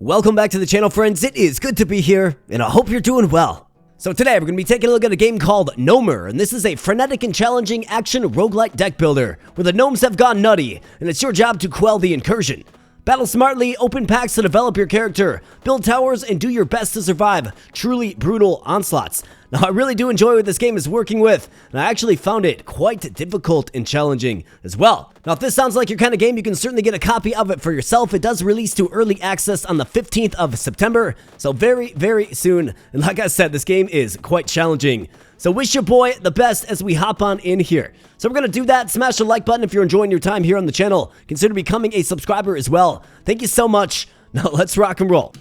Welcome back to the channel, friends. It is good to be here, and I hope you're doing well. So today, we're going to be taking a look at a game called Gnomer, and this is a frenetic and challenging action roguelite deck builder, where the gnomes have gone nutty, and it's your job to quell the incursion. Battle smartly, open packs to develop your character, build towers, and do your best to survive truly brutal onslaughts. Now, I really do enjoy what this game is working with, and I actually found it quite difficult and challenging as well. Now, if this sounds like your kind of game, you can certainly get a copy of it for yourself. It does release to early access on the 15th of September, so very, very soon. And like I said, this game is quite challenging. So wish your boy the best as we hop on in here. So we're going to do that. Smash the like button if you're enjoying your time here on the channel. Consider becoming a subscriber as well. Thank you so much. Now let's rock and roll.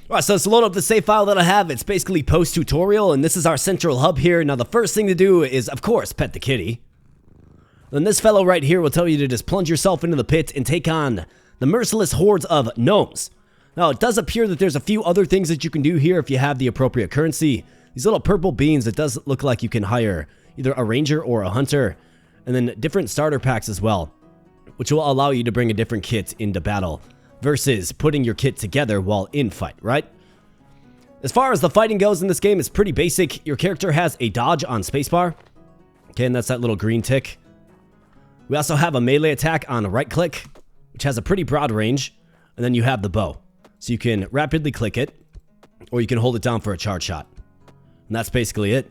Alright, so let's load up the save file that I have. It's basically post-tutorial, and this is our central hub here. Now the first thing to do is, of course, pet the kitty. Then this fellow right here will tell you to just plunge yourself into the pit and take on the merciless hordes of gnomes. Now it does appear that there's a few other things that you can do here if you have the appropriate currency. These little purple beans, it does look like you can hire either a ranger or a hunter, and then different starter packs as well, which will allow you to bring a different kit into battle versus putting your kit together while in fight, right? As far as the fighting goes in this game, it's pretty basic. Your character has a dodge on spacebar. Okay, and that's that little green tick. We also have a melee attack on right click, which has a pretty broad range, and then you have the bow. So you can rapidly click it, or you can hold it down for a charge shot. And that's basically it.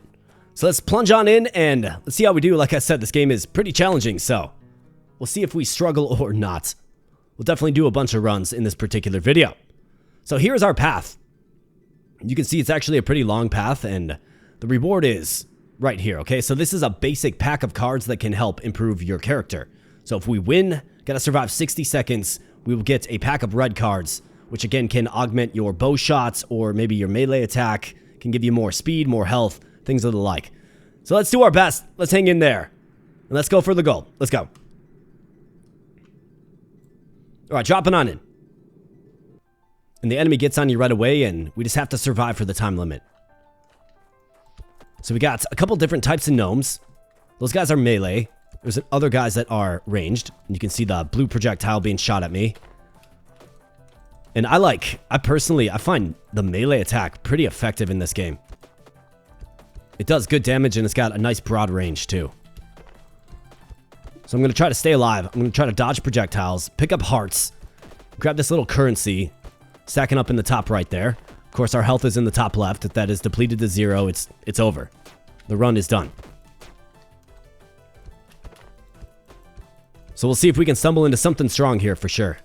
So let's plunge on in and let's see how we do. Like I said, this game is pretty challenging, so we'll see if we struggle or not. We'll definitely do a bunch of runs in this particular video. So here's our path. You can see it's actually a pretty long path, and the reward is right here, okay? So this is a basic pack of cards that can help improve your character. So if we win, gotta survive 60 seconds, we will get a pack of red cards, which again can augment your bow shots or maybe your melee attack, can give you more speed, more health, things of the like. So let's do our best. Let's hang in there. And let's go for the goal. Let's go. Alright, dropping on in. And the enemy gets on you right away, and we just have to survive for the time limit. So we got a couple different types of gnomes. Those guys are melee. There's other guys that are ranged. And you can see the blue projectile being shot at me. And I find the melee attack pretty effective in this game. It does good damage, and it's got a nice broad range too. So I'm going to try to stay alive. I'm going to try to dodge projectiles, pick up hearts, grab this little currency, stacking up in the top right there. Of course, our health is in the top left. If that is depleted to 0, it's over. The run is done. So we'll see if we can stumble into something strong here for sure.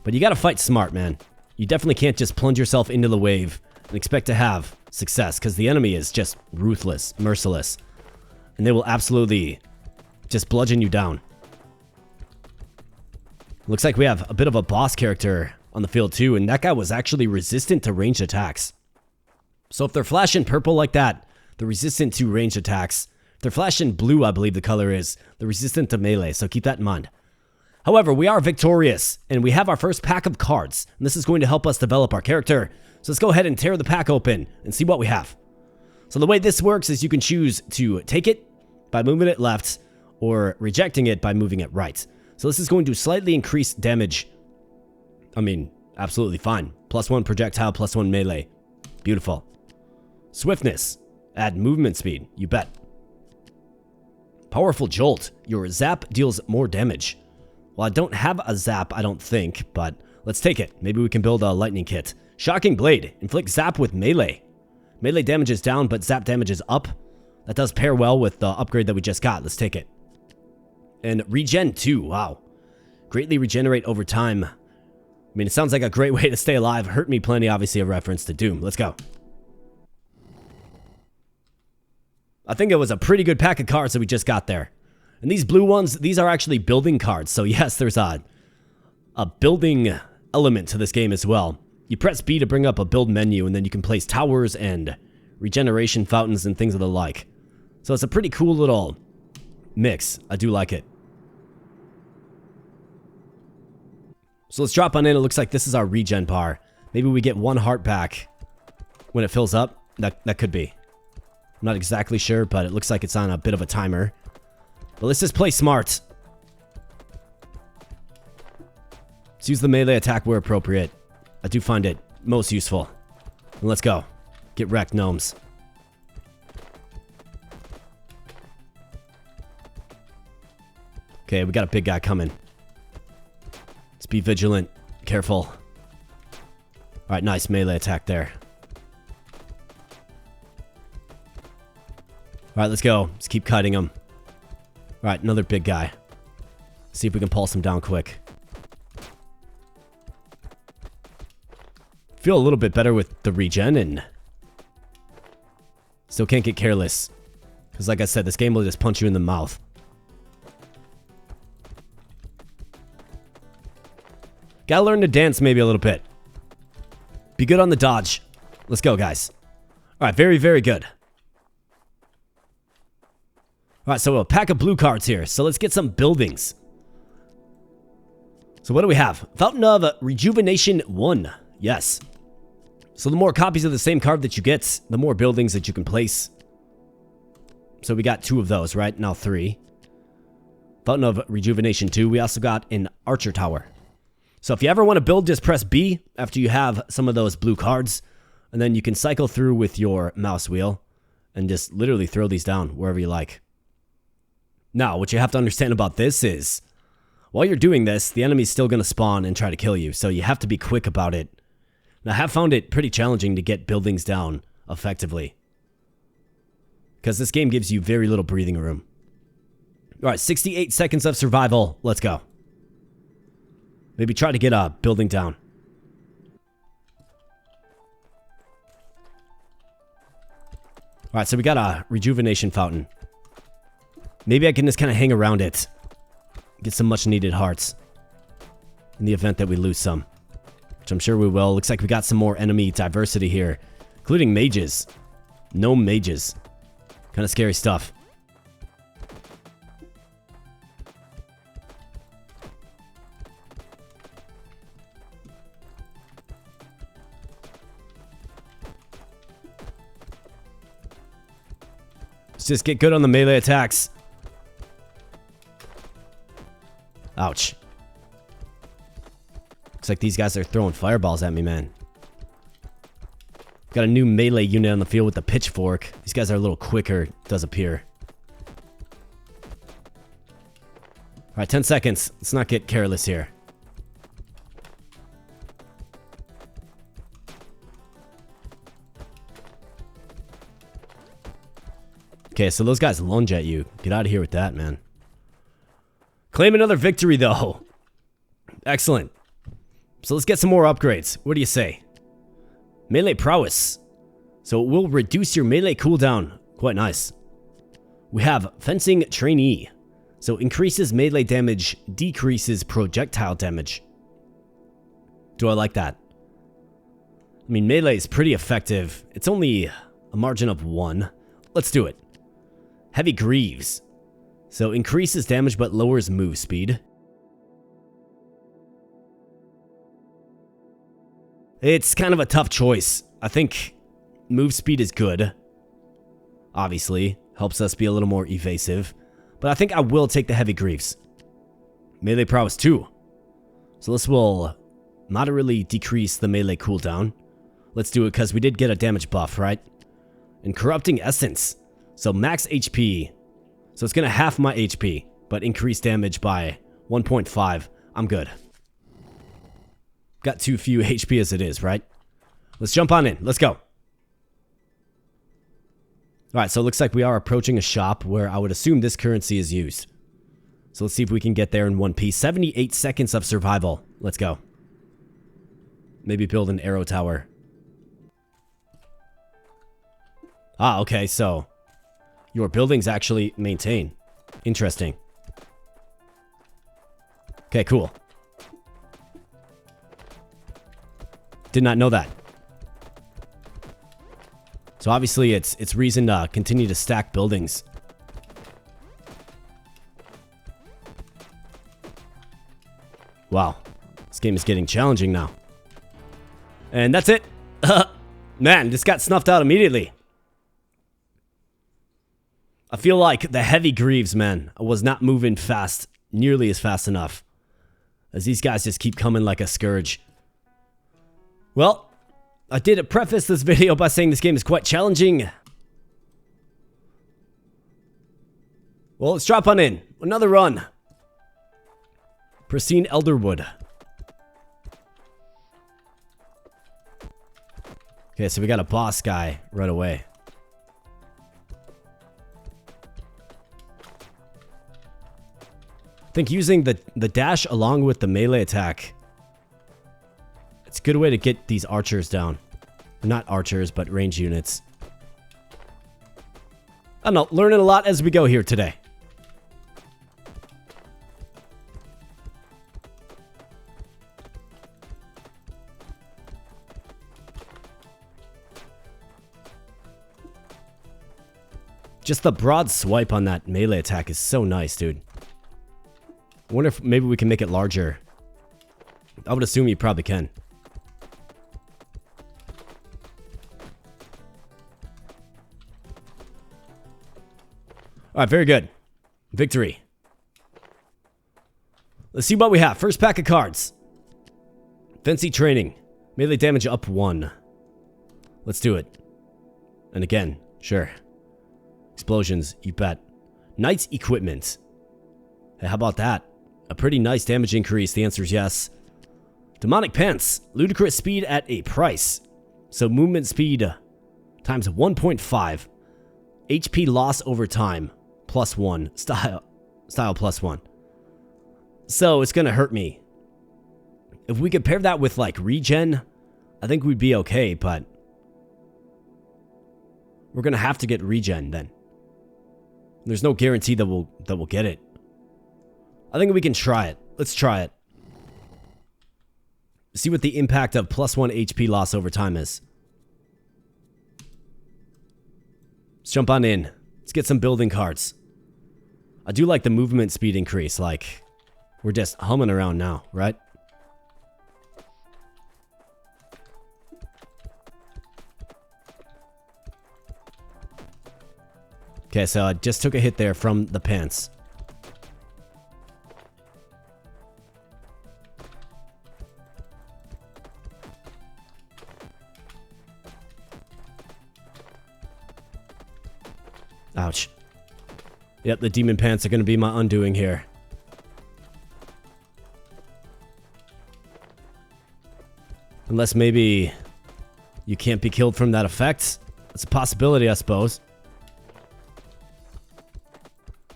But you gotta fight smart, man. You definitely can't just plunge yourself into the wave and expect to have success, because the enemy is just ruthless, merciless. And they will absolutely just bludgeon you down. Looks like we have a bit of a boss character on the field too, and that guy was actually resistant to ranged attacks. So if they're flashing purple like that, they're resistant to ranged attacks. If they're flashing blue, I believe the color is, they're resistant to melee, so keep that in mind. However, we are victorious, and we have our first pack of cards, and this is going to help us develop our character. So let's go ahead and tear the pack open and see what we have. So the way this works is you can choose to take it by moving it left, or rejecting it by moving it right. So this is going to slightly increase damage. I mean, absolutely fine. +1 projectile, +1 melee. Beautiful. Swiftness. Add movement speed. You bet. Powerful jolt. Your zap deals more damage. Well, I don't have a zap, I don't think, but let's take it. Maybe we can build a lightning kit. Shocking blade. Inflict zap with melee. Melee damage is down, but zap damage is up. That does pair well with the upgrade that we just got. Let's take it. And regen 2. Wow. Greatly regenerate over time. I mean, it sounds like a great way to stay alive. Hurt me plenty, obviously a reference to Doom. Let's go. I think it was a pretty good pack of cards that we just got there. And these blue ones, these are actually building cards. So yes, there's a building element to this game as well. You press B to bring up a build menu, and then you can place towers and regeneration fountains and things of the like. So it's a pretty cool little mix. I do like it. So let's drop on in. It looks like this is our regen bar. Maybe we get 1 heart back when it fills up. That could be. I'm not exactly sure, but it looks like it's on a bit of a timer. But let's just play smart. Let's use the melee attack where appropriate. I do find it most useful. And let's go. Get wrecked, gnomes. Okay, we got a big guy coming. Let's be vigilant. Careful. Alright, nice melee attack there. Alright, let's go. Let's keep kiting him. Alright, another big guy. See if we can pulse him down quick. Feel a little bit better with the regen and still can't get careless. Because like I said, this game will just punch you in the mouth. Gotta learn to dance maybe a little bit. Be good on the dodge. Let's go, guys. Alright, very, very good. Alright, so a pack of blue cards here. So let's get some buildings. So what do we have? Fountain of Rejuvenation 1. Yes. So the more copies of the same card that you get, the more buildings that you can place. So we got 2 of those, right? Now 3. Fountain of Rejuvenation 2. We also got an Archer Tower. So if you ever want to build, just press B after you have some of those blue cards. And then you can cycle through with your mouse wheel and just literally throw these down wherever you like. Now, what you have to understand about this is, while you're doing this, the enemy's still going to spawn and try to kill you. So you have to be quick about it. And I have found it pretty challenging to get buildings down effectively. Because this game gives you very little breathing room. Alright, 68 seconds of survival. Let's go. Maybe try to get a building down. Alright, so we got a rejuvenation fountain. Maybe I can just kind of hang around it. Get some much needed hearts. In the event that we lose some. Which I'm sure we will. Looks like we got some more enemy diversity here. Including mages. Gnome mages. Kind of scary stuff. Let's just get good on the melee attacks. Ouch. Looks like these guys are throwing fireballs at me, man. Got a new melee unit on the field with the pitchfork. These guys are a little quicker, it does appear. Alright, 10 seconds. Let's not get careless here. Okay, so those guys lunge at you. Get out of here with that, man. Claim another victory, though. Excellent. So let's get some more upgrades. What do you say? Melee prowess. So it will reduce your melee cooldown. Quite nice. We have fencing trainee. So increases melee damage, decreases projectile damage. Do I like that? I mean, melee is pretty effective. It's only a margin of 1. Let's do it. Heavy greaves. So increases damage but lowers move speed. It's kind of a tough choice. I think move speed is good. Obviously, helps us be a little more evasive. But I think I will take the heavy greaves. Melee prowess 2. So this will moderately decrease the melee cooldown. Let's do it because we did get a damage buff, right? And corrupting essence. So max HP. So it's going to half my HP, but increase damage by 1.5. I'm good. Got too few HP as it is, right? Let's jump on in. Let's go. Alright, so it looks like we are approaching a shop where I would assume this currency is used. So let's see if we can get there in one piece. 78 seconds of survival. Let's go. Maybe build an arrow tower. Ah, okay, so your buildings actually maintain. Interesting. Okay, cool. Did not know that. So obviously it's reason to continue to stack buildings. Wow. This game is getting challenging now. And that's it. Man, this got snuffed out immediately. I feel like the heavy greaves, man, I was not moving fast, nearly as fast enough. as these guys just keep coming like a scourge. Well, I did preface this video by saying this game is quite challenging. Well, let's drop on in. Another run. Pristine Elderwood. Okay, so we got a boss guy right away. I think using the dash along with the melee attack, it's a good way to get these archers down. Not archers, but range units. I don't know, learning a lot as we go here today. Just the broad swipe on that melee attack is so nice, dude. I wonder if maybe we can make it larger. I would assume you probably can. Alright, very good. Victory. Let's see what we have. First pack of cards. Fancy training. Melee damage up 1. Let's do it. And again, sure. Explosions, you bet. Knight's equipment. Hey, how about that? A pretty nice damage increase. The answer is yes. Demonic pants. Ludicrous speed at a price. So movement speed times 1.5. HP loss over time. +1. Style +1. So it's gonna hurt me. If we could pair that with like regen, I think we'd be okay, but we're gonna have to get regen then. There's no guarantee that we'll get it. I think we can try it. Let's try it. See what the impact of +1 HP loss over time is. Let's jump on in. Let's get some building cards. I do like the movement speed increase. Like, we're just humming around now, right? Okay, so I just took a hit there from the pants. Ouch. Yep, the demon pants are going to be my undoing here. Unless maybe you can't be killed from that effect. It's a possibility, I suppose.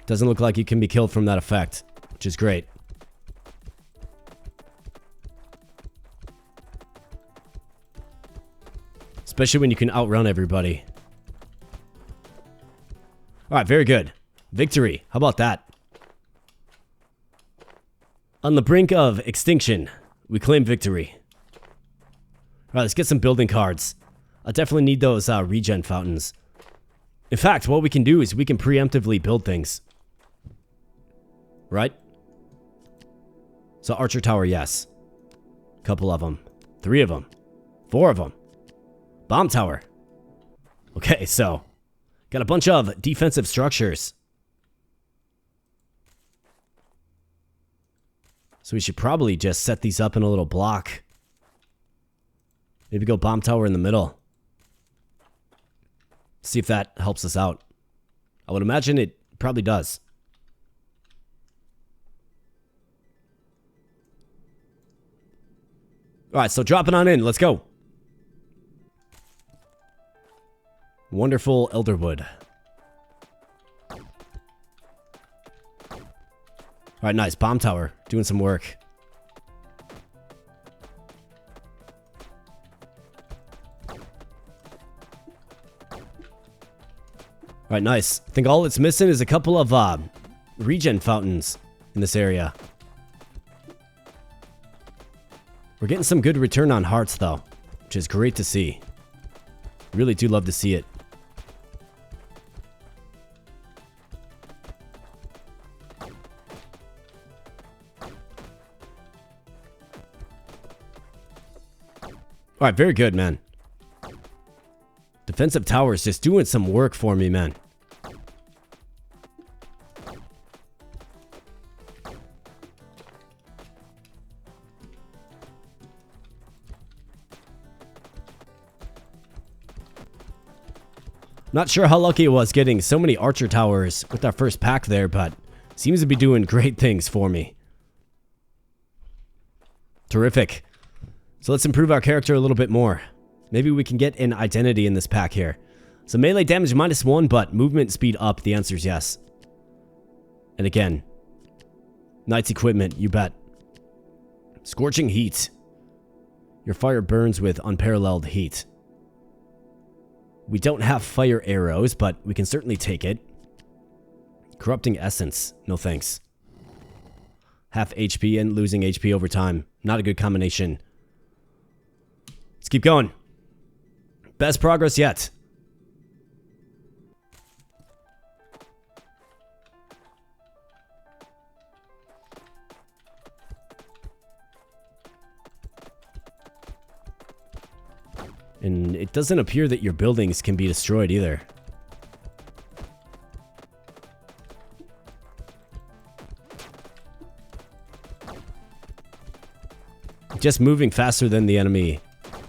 Doesn't look like you can be killed from that effect, which is great. Especially when you can outrun everybody. Alright, very good. Victory. How about that? On the brink of extinction, we claim victory. Alright, let's get some building cards. I definitely need those regen fountains. In fact, what we can do is we can preemptively build things. Right? So Archer Tower, yes. Couple of them. 3 of them. 4 of them. Bomb Tower. Okay, so got a bunch of defensive structures. So we should probably just set these up in a little block. Maybe go Bomb Tower in the middle. See if that helps us out. I would imagine it probably does. Alright, so dropping on in. Let's go. Wonderful Elderwood. Alright, nice. Bomb Tower. Doing some work. Alright, nice. I think all it's missing is a couple of regen fountains in this area. We're getting some good return on hearts, though, which is great to see. Really do love to see it. Alright, very good, man. Defensive towers just doing some work for me, man. Not sure how lucky it was getting so many archer towers with our first pack there, but seems to be doing great things for me. Terrific. So let's improve our character a little bit more. Maybe we can get an identity in this pack here. So melee damage -1, but movement speed up. The answer is yes. And again, knight's equipment, you bet. Scorching heat. Your fire burns with unparalleled heat. We don't have fire arrows, but we can certainly take it. Corrupting essence. No thanks. Half HP and losing HP over time. Not a good combination. Let's keep going. Best progress yet. And it doesn't appear that your buildings can be destroyed either. Just moving faster than the enemy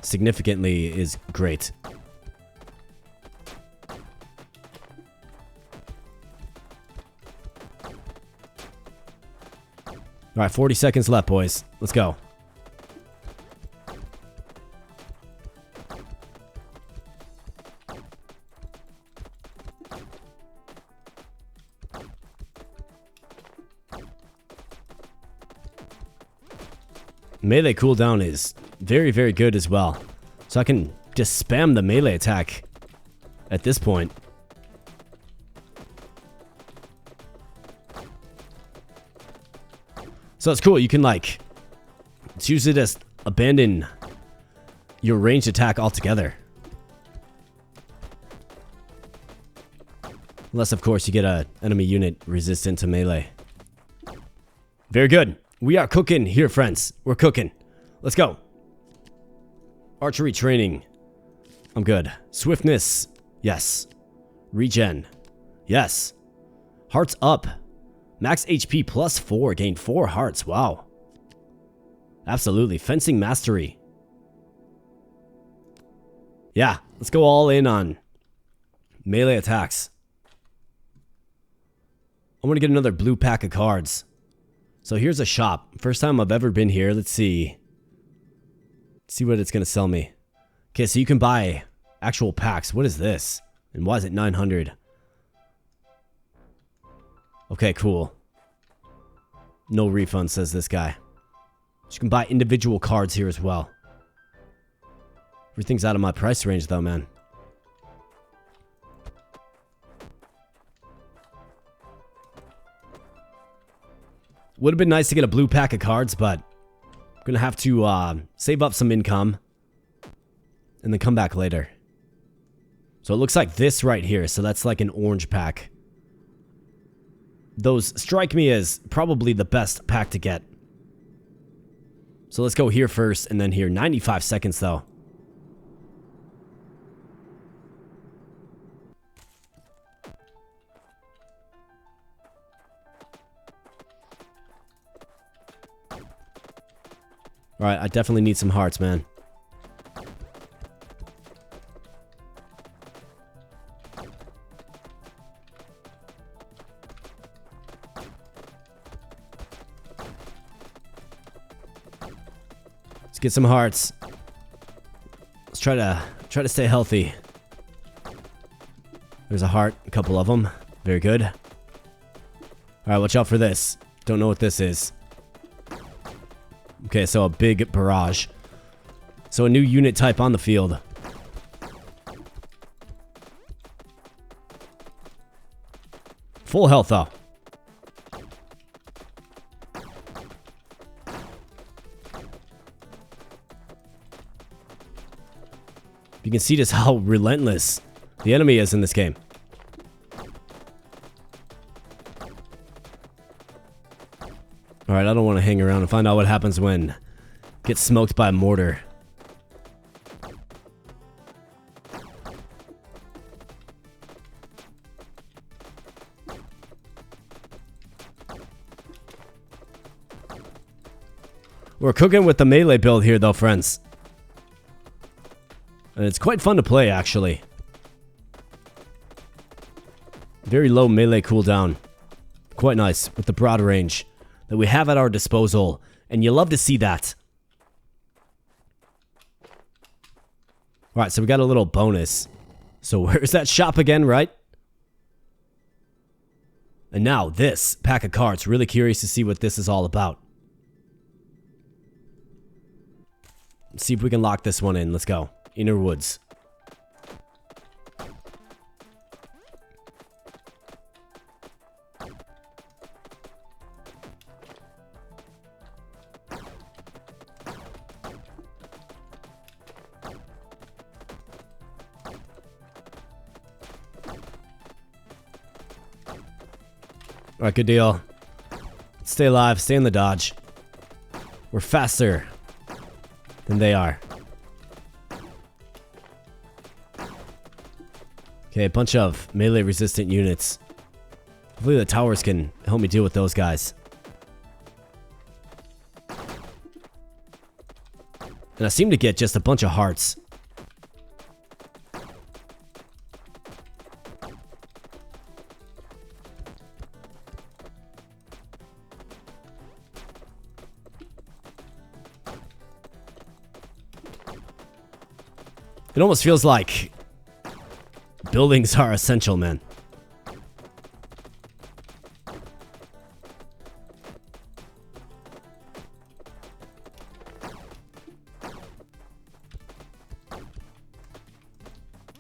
significantly is great. Alright, 40 seconds left, boys. Let's go. Melee cooldown is very, very good as well. So I can just spam the melee attack at this point. So it's cool. You can it's usually just abandon your ranged attack altogether. Unless, of course, you get an enemy unit resistant to melee. Very good. We are cooking here, friends. We're cooking. Let's go. Archery training. I'm good. Swiftness. Yes. Regen. Yes. Hearts up. Max HP +4. Gain 4 hearts. Wow. Absolutely. Fencing mastery. Yeah. Let's go all in on melee attacks. I want to get another blue pack of cards. So here's a shop. First time I've ever been here. Let's see. Let's see what it's going to sell me. Okay, so you can buy actual packs. What is this? And why is it 900? Okay, cool. No refund, says this guy. So you can buy individual cards here as well. Everything's out of my price range though, man. Would have been nice to get a blue pack of cards, but I'm going to have to save up some income and then come back later. So it looks like this right here. So that's like an orange pack. Those strike me as probably the best pack to get. So let's go here first and then here. 95 seconds though. Alright, I definitely need some hearts, man. Let's get some hearts. Let's try to stay healthy. There's a heart, a couple of them. Very good. Alright, watch out for this. Don't know what this is. Okay, so a big barrage. So a new unit type on the field. Full health, though. You can see just how relentless the enemy is in this game. Alright, I don't want to hang around and find out what happens when it gets smoked by a mortar. We're cooking with the melee build here though, friends. And it's quite fun to play, actually. Very low melee cooldown. Quite nice with the broad range that we have at our disposal. And you love to see that. Alright, so we got a little bonus. So where's that shop again, right? And now this pack of cards. Really curious to see what this is all about. Let's see if we can lock this one in. Let's go. Inner Woods. Alright, good deal. Stay alive, stay in the dodge. We're faster than they are. Okay, a bunch of melee resistant units. Hopefully the towers can help me deal with those guys. And I seem to get just a bunch of hearts. It almost feels like buildings are essential, man.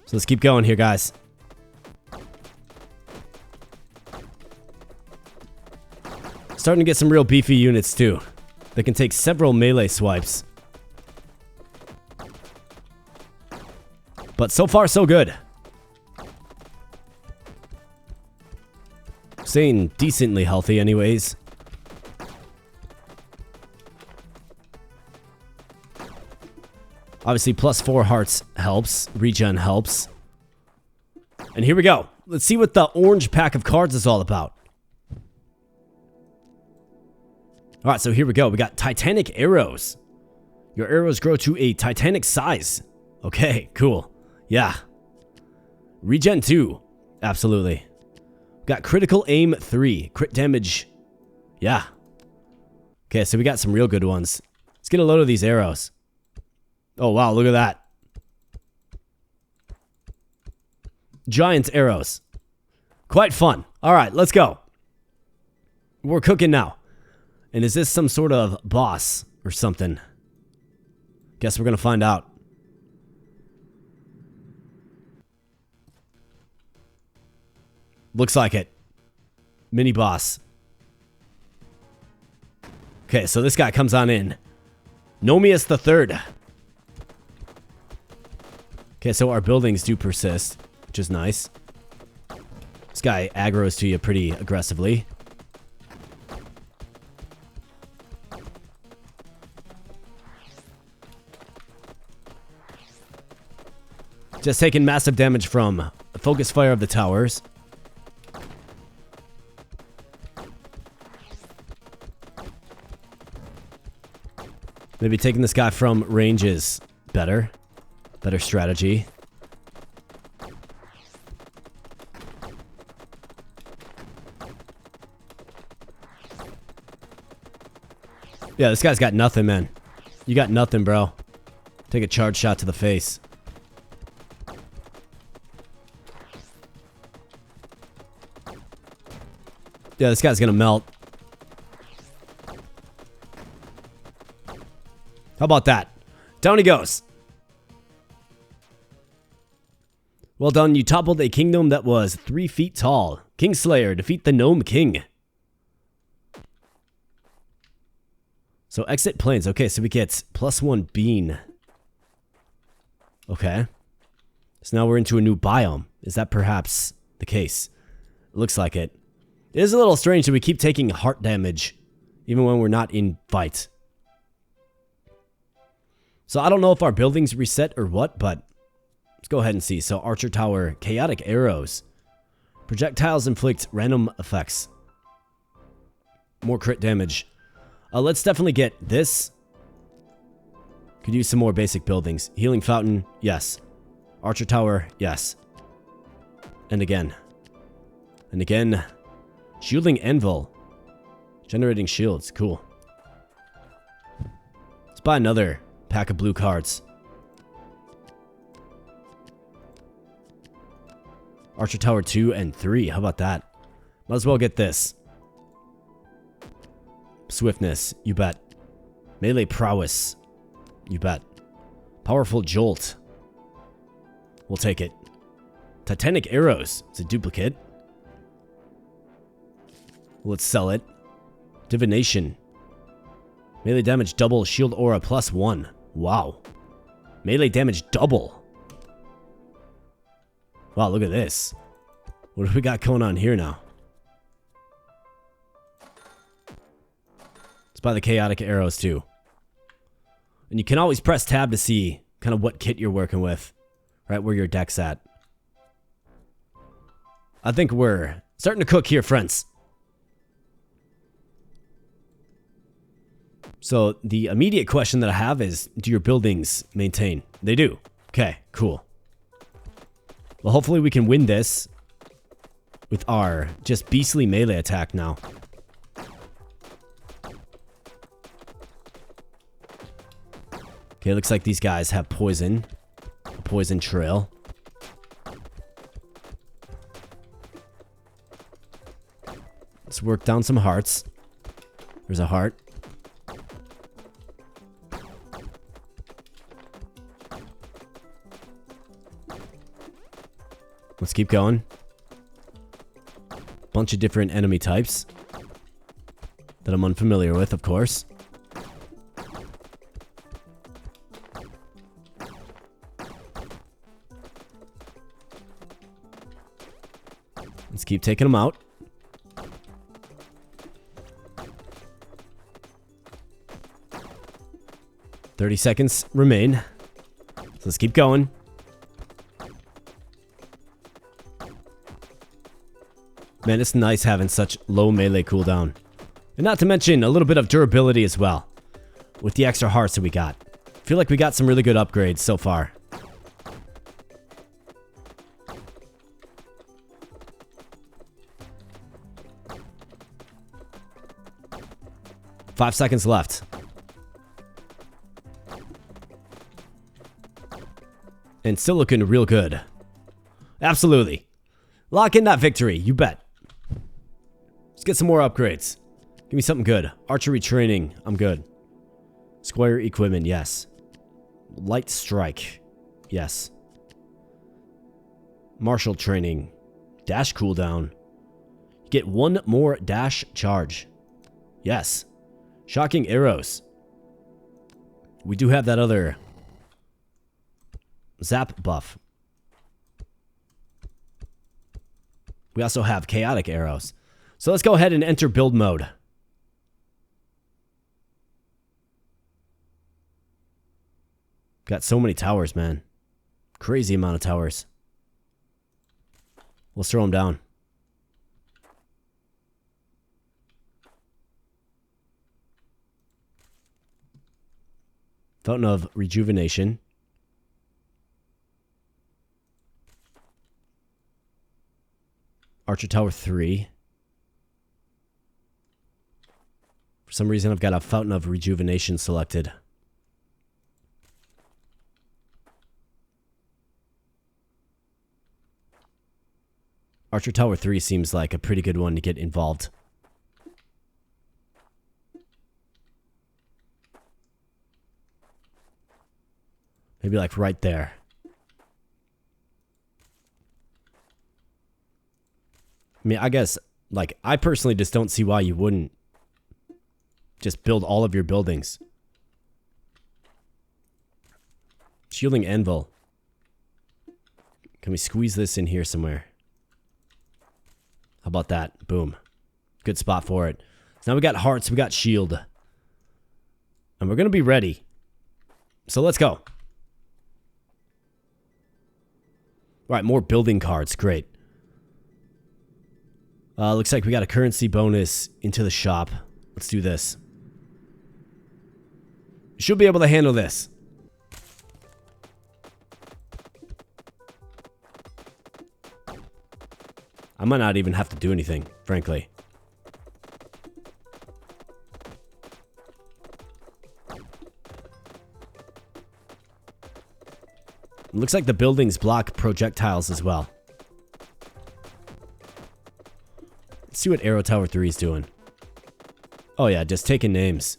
So let's keep going here, guys. Starting to get some real beefy units, too. That can take several melee swipes. But so far, so good. Staying decently healthy anyways. Obviously, +4 hearts helps. Regen helps. And here we go. Let's see what the orange pack of cards is all about. Alright, so here we go. We got Titanic Arrows. Your arrows grow to a Titanic size. Okay, cool. Yeah. Regen 2. Absolutely. Got critical aim 3. Crit damage. Yeah. Okay, so we got some real good ones. Let's get a load of these arrows. Oh, wow, look at that. Giant arrows. Quite fun. All right, let's go. We're cooking now. And is this some sort of boss or something? Guess we're going to find out. Looks like it. Mini boss. Okay, so this guy comes on in. Nomius the Third. Okay, so our buildings do persist, which is nice. This guy aggroes to you pretty aggressively. Just taking massive damage from the focus fire of the towers. Maybe taking this guy from range is better. Better strategy. Yeah, this guy's got nothing, man. You got nothing, bro. Take a charge shot to the face. Yeah, this guy's gonna melt. How about that? Down he goes. Well done, you toppled a kingdom that was 3 feet tall. Kingslayer, defeat the Gnome King. So exit plains. Okay, so we get +1 bean. Okay. So now we're into a new biome. Is that perhaps the case? It looks like it. It is a little strange that we keep taking heart damage, even when we're not in fight. So I don't know if our buildings reset or what, but let's go ahead and see. So Archer Tower, chaotic arrows. Projectiles inflict random effects. More crit damage. Let's definitely get this. Could use some more basic buildings. Healing Fountain, yes. Archer Tower, yes. And again. And again, shielding anvil. Generating shields. Cool. Let's buy another pack of blue cards. Archer Tower 2 and 3. How about that? Might as well get this. Swiftness. You bet. Melee prowess. You bet. Powerful jolt. We'll take it. Titanic arrows. It's a duplicate. Let's sell it. Divination. Melee damage double. Shield aura +1. Wow. Melee damage double. Wow, look at this. What do we got going on here now? Let's buy the chaotic arrows too. And you can always press tab to see kind of what kit you're working with. Right where your deck's at. I think we're starting to cook here, friends. So the immediate question that I have is, do your buildings maintain? They do. Okay, cool. Well, hopefully we can win this with our just beastly melee attack now. Okay, looks like these guys have poison. A poison trail. Let's work down some hearts. There's a heart. Let's keep going. Bunch of different enemy types that I'm unfamiliar with, of course. Let's keep taking them out. "30 seconds remain. So let's keep going. Man, it's nice having such low melee cooldown. And not to mention a little bit of durability as well. With the extra hearts that we got. I feel like we got some really good upgrades so far. Five seconds left. And still looking real good. Absolutely. Lock in that victory, you bet. Let's get some more upgrades. Give me something good. Archery training, I'm good. Squire equipment, yes. Light strike, yes. Martial training. Dash cooldown. Get one more dash charge. Yes. Shocking arrows. We do have that other zap buff. We also have chaotic arrows. So let's go ahead and enter build mode. Got so many towers, man. Crazy amount of towers. Let's throw them down. Fountain of Rejuvenation. Archer Tower 3. For some reason, I've got a Fountain of Rejuvenation selected. Archer Tower 3 seems like a pretty good one to get involved. Maybe like right there. I mean, I guess, like, I personally just don't see why you wouldn't just build all of your buildings. Shielding anvil. Can we squeeze this in here somewhere? How about that? Boom. Good spot for it. So now we got hearts, we got shield. And we're going to be ready. So let's go. All right, more building cards. Great. Looks like we got a currency bonus into the shop. Let's do this. Should be able to handle this. I might not even have to do anything, frankly. It looks like the buildings block projectiles as well. Let's see what Arrow Tower 3 is doing. Oh yeah, just taking names.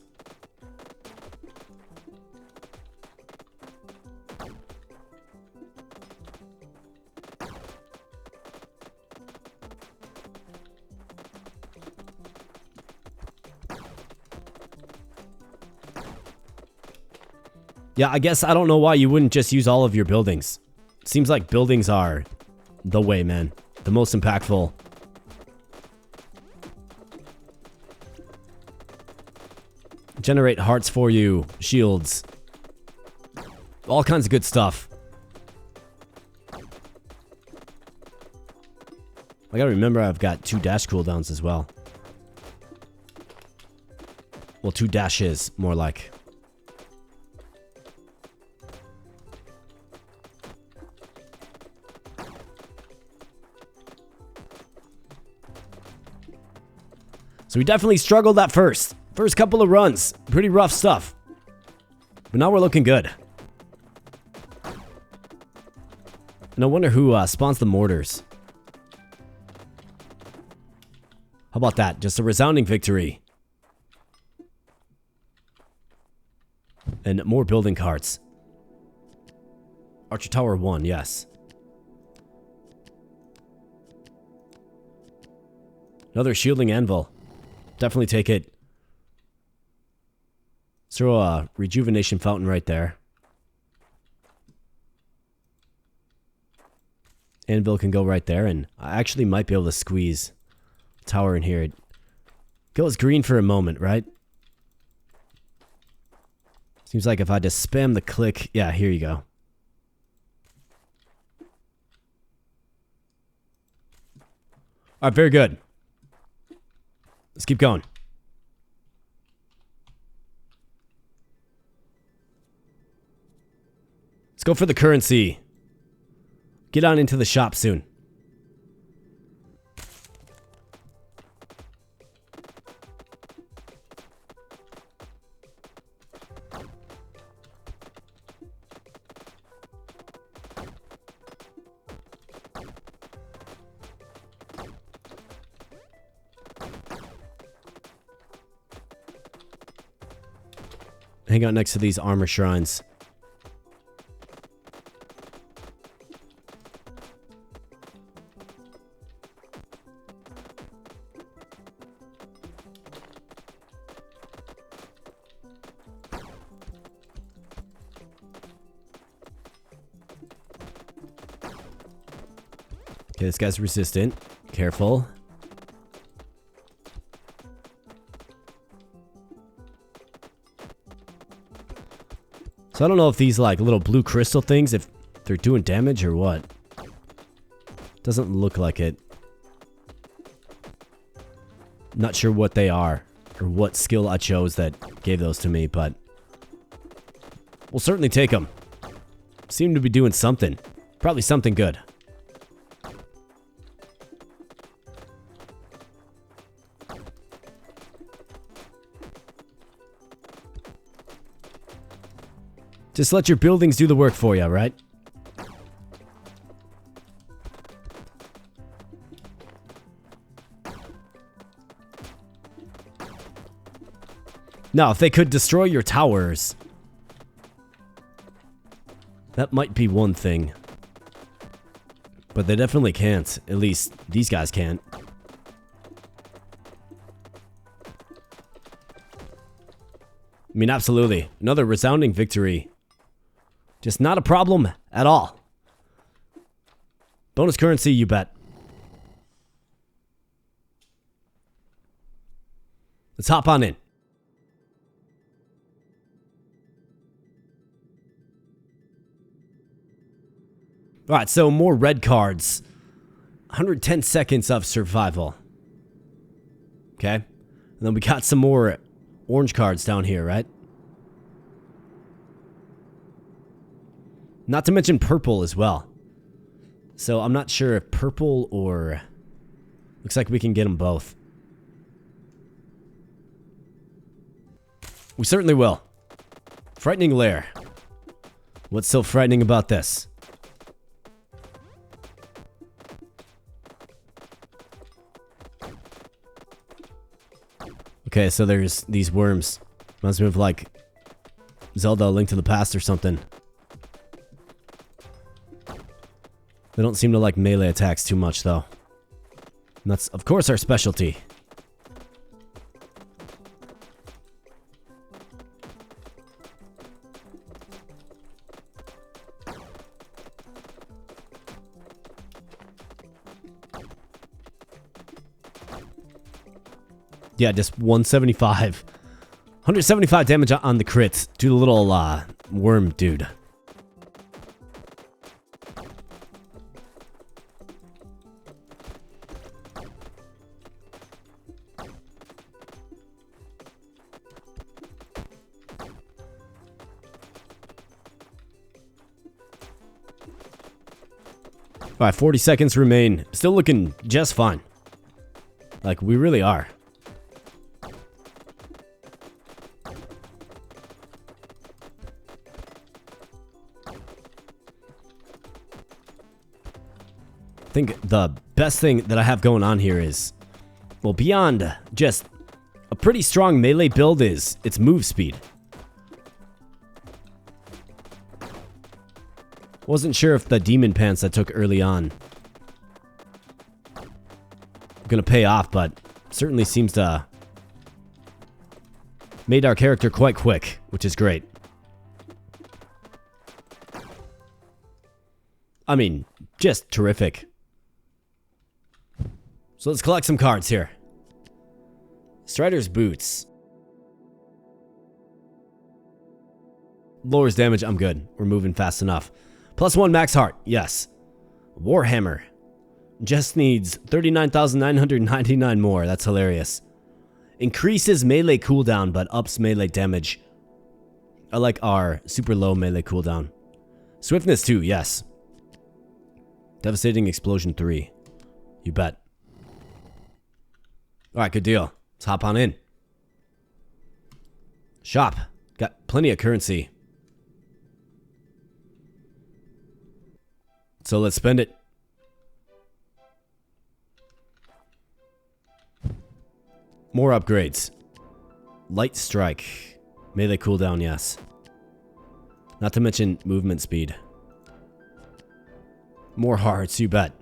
Yeah, I guess I don't know why you wouldn't just use all of your buildings. Seems like buildings are the way, man. The most impactful. Generate hearts for you, shields. All kinds of good stuff. I gotta remember I've got 2 dash cooldowns as well. Well, 2 dashes, more like. So we definitely struggled at first. First couple of runs. Pretty rough stuff. But now we're looking good. And I wonder who spawns the mortars. How about that? Just a resounding victory. And more building carts. Archer Tower 1, yes. Another shielding anvil. Definitely take it. Let's throw a rejuvenation fountain right there. Anvil can go right there, and I actually might be able to squeeze a tower in here. It goes green for a moment, right? Seems like if I just spam the click... Yeah, here you go. Alright, very good. Let's keep going. Let's go for the currency. Get on into the shop soon. Hang out next to these armor shrines. Okay, this guy's resistant. Careful. So I don't know if these like little blue crystal things, if they're doing damage or what. Doesn't look like it. Not sure what they are or what skill I chose that gave those to me, but we'll certainly take them. Seem to be doing something. Probably something good. Just let your buildings do the work for you, right? Now, if they could destroy your towers, that might be one thing. But they definitely can't. At least, these guys can't. I mean, absolutely. Another resounding victory. Just not a problem at all. Bonus currency, you bet. Let's hop on in. Alright, so more red cards. 110 seconds of survival. Okay. And then we got some more orange cards down here, right? Not to mention purple as well. So I'm not sure if purple or Looks like we can get them both. We certainly will. Frightening lair. What's so frightening about this? Okay, so there's these worms. Reminds me of like Zelda: A Link to the Past or something. They don't seem to like melee attacks too much though. And that's of course our specialty. Yeah, just 175. 175 damage on the crits to the little worm dude. Alright, 40 seconds remain. Still looking just fine. Like, we really are. I think the best thing that I have going on here is, well, beyond just a pretty strong melee build is its move speed. Wasn't sure if the demon pants I took early on gonna pay off, but certainly seems to made our character quite quick, which is great. I mean, just terrific. So let's collect some cards here. Strider's Boots. Lowers damage, I'm good. We're moving fast enough. +1 max heart, yes. Warhammer. Just needs 39,999 more, that's hilarious. Increases melee cooldown, but ups melee damage. I like our super low melee cooldown. Swiftness 2, yes. Devastating Explosion 3. You bet. Alright, good deal. Let's hop on in. Shop. Got plenty of currency. So let's spend it. More upgrades. Light Strike. Melee cooldown, yes. Not to mention movement speed. More hearts, you bet.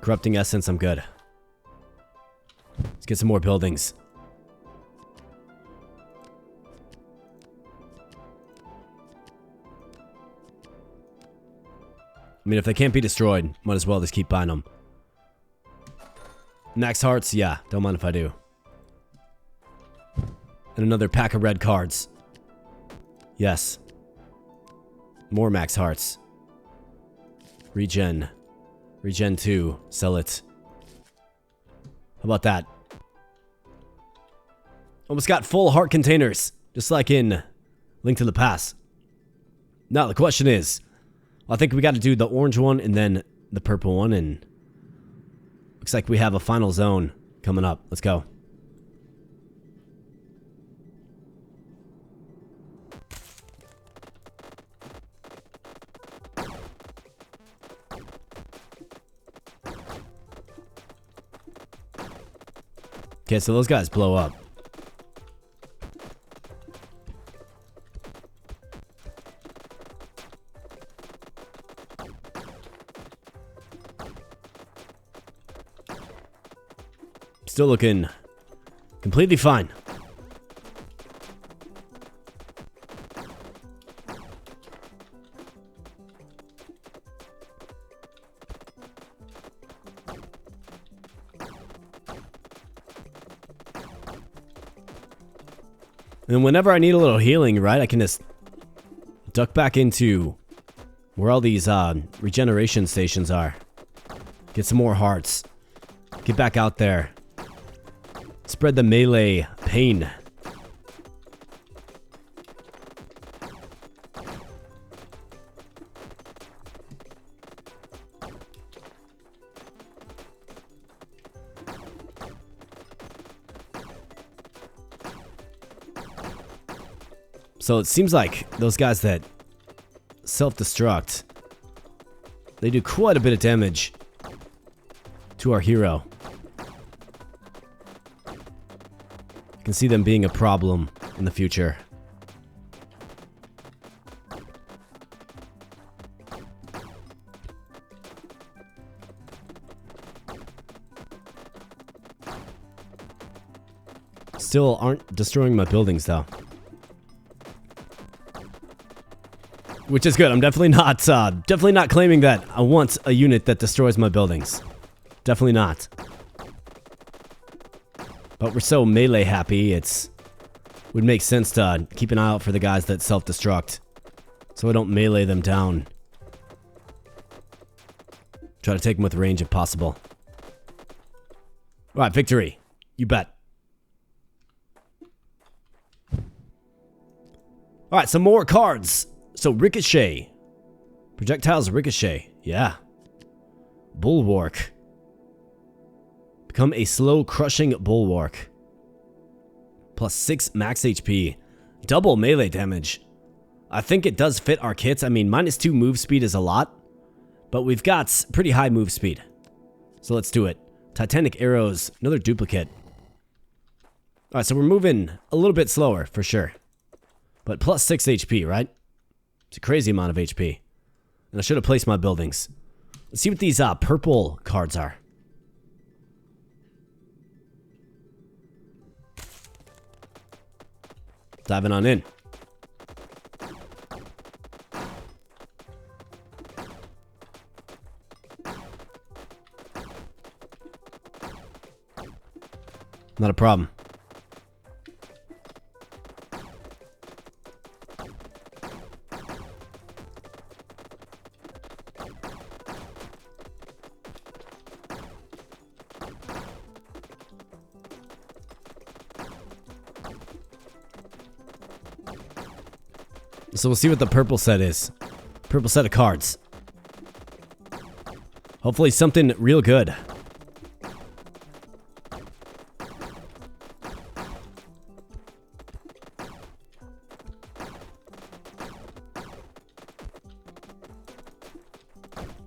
Corrupting Essence, I'm good. Let's get some more buildings. I mean, if they can't be destroyed, might as well just keep buying them. Max hearts, yeah, don't mind if I do. And another pack of red cards. Yes. More max hearts. Regen. Regen 2. Sell it. How about that? Almost got full heart containers. Just like in Link to the Past. Now the question is, I think we got to do the orange one and then the purple one, and looks like we have a final zone coming up. Let's go. Okay, so those guys blow up. Still looking completely fine. And then whenever I need a little healing, right, I can just duck back into where all these regeneration stations are. Get some more hearts. Get back out there. Spread the melee pain. So it seems like those guys that self-destruct, they do quite a bit of damage to our hero. I can see them being a problem in the future. Still aren't destroying my buildings though. Which is good. I'm definitely not claiming that I want a unit that destroys my buildings. Definitely not. But we're so melee happy, would make sense to keep an eye out for the guys that self-destruct, so I don't melee them down. Try to take them with range if possible. Alright, victory. You bet. Alright, some more cards. So, Ricochet. Projectiles Ricochet. Yeah. Bulwark. Become a slow crushing bulwark. Plus 6 max HP. Double melee damage. I think it does fit our kits. I mean, -2 move speed is a lot. But we've got pretty high move speed. So let's do it. Titanic arrows. Another duplicate. Alright, so we're moving a little bit slower, for sure. But plus 6 HP, right? It's a crazy amount of HP. And I should have placed my buildings. Let's see what these purple cards are. Diving on in. Not a problem. So we'll see what the purple set is. Purple set of cards. Hopefully something real good.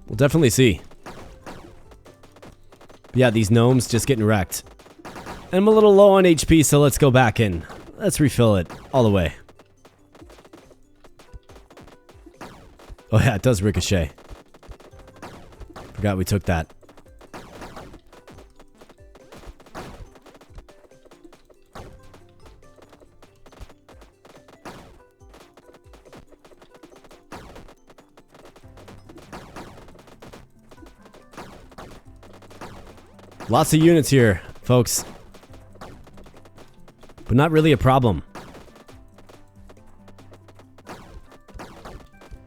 We'll definitely see. But yeah, these gnomes just getting wrecked. And I'm a little low on HP, so let's go back in. Let's refill it all the way. Oh yeah, it does ricochet. Forgot we took that. Lots of units here, folks. But not really a problem.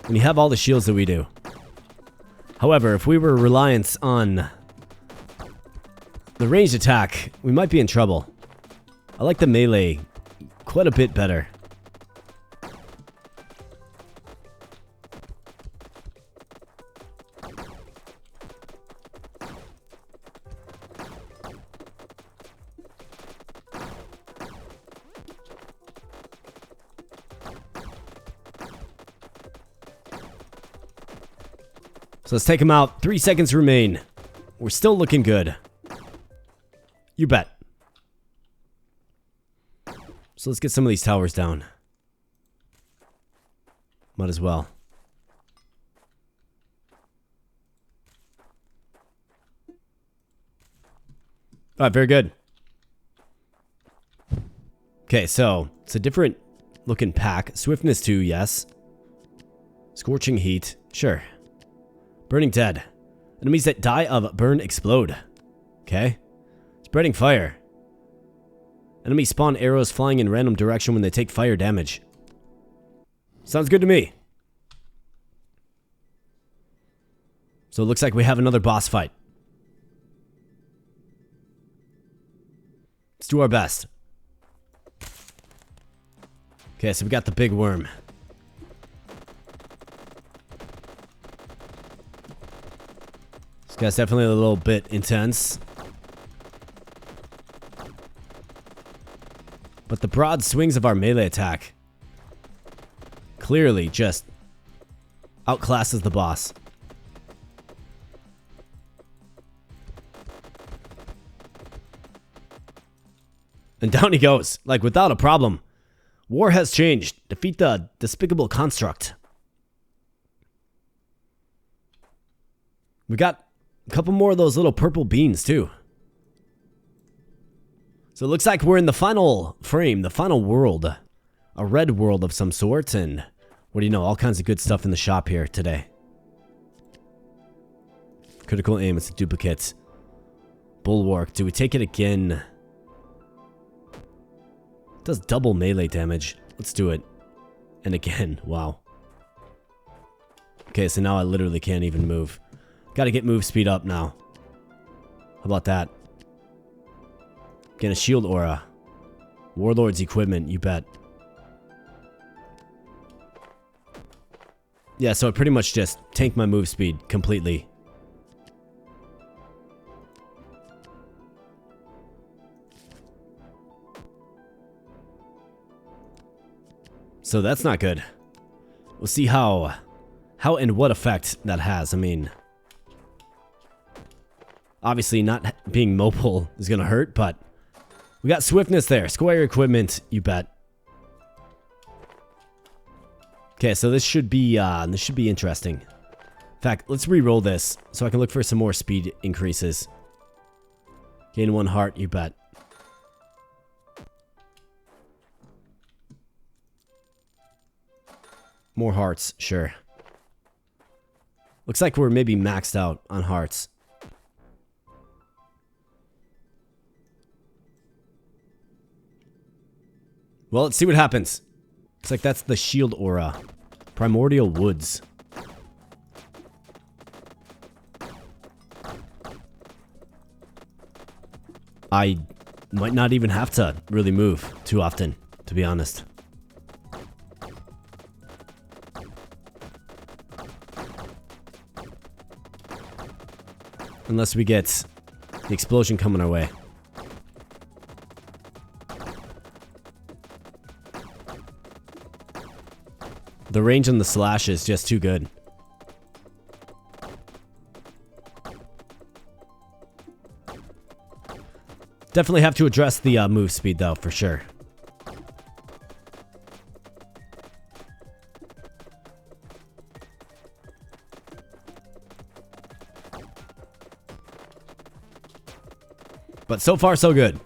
When you have all the shields that we do. However, if we were reliant on the ranged attack, we might be in trouble. I like the melee quite a bit better. So let's take him out. 3 seconds remain. We're still looking good. You bet. So let's get some of these towers down. Might as well. Alright, very good. Okay, so it's a different looking pack. Swiftness 2, yes. Scorching heat, sure. Burning dead. Enemies that die of burn explode. Okay. Spreading fire. Enemies spawn arrows flying in random direction when they take fire damage. Sounds good to me. So it looks like we have another boss fight. Let's do our best. Okay, so we got the big worm. This guy's definitely a little bit intense. But the broad swings of our melee attack clearly just outclasses the boss. And down he goes, like without a problem. War has changed. Defeat the despicable construct. We got a couple more of those little purple beans too. So it looks like we're in the final frame, the final world. A red world of some sort, and what do you know, all kinds of good stuff in the shop here today. Critical aim, it's a duplicate. Bulwark, do we take it again? It does double melee damage. Let's do it. And again, wow. Okay, so now I literally can't even move. Gotta get move speed up now. How about that? Get a shield aura. Warlord's equipment, you bet. Yeah, so I pretty much just tanked my move speed completely. So that's not good. We'll see how and what effect that has. I mean, obviously not being mobile is gonna hurt, but we got swiftness there. Square equipment, you bet. Okay, so this should be interesting. In fact, let's re-roll this so I can look for some more speed increases. Gain 1 heart, you bet. More hearts, sure. Looks like we're maybe maxed out on hearts. Well, let's see what happens. Looks like that's the shield aura. Primordial Woods. I might not even have to really move too often, to be honest. Unless we get the explosion coming our way. The range on the slash is just too good. Definitely have to address the move speed though, for sure. But so far so good.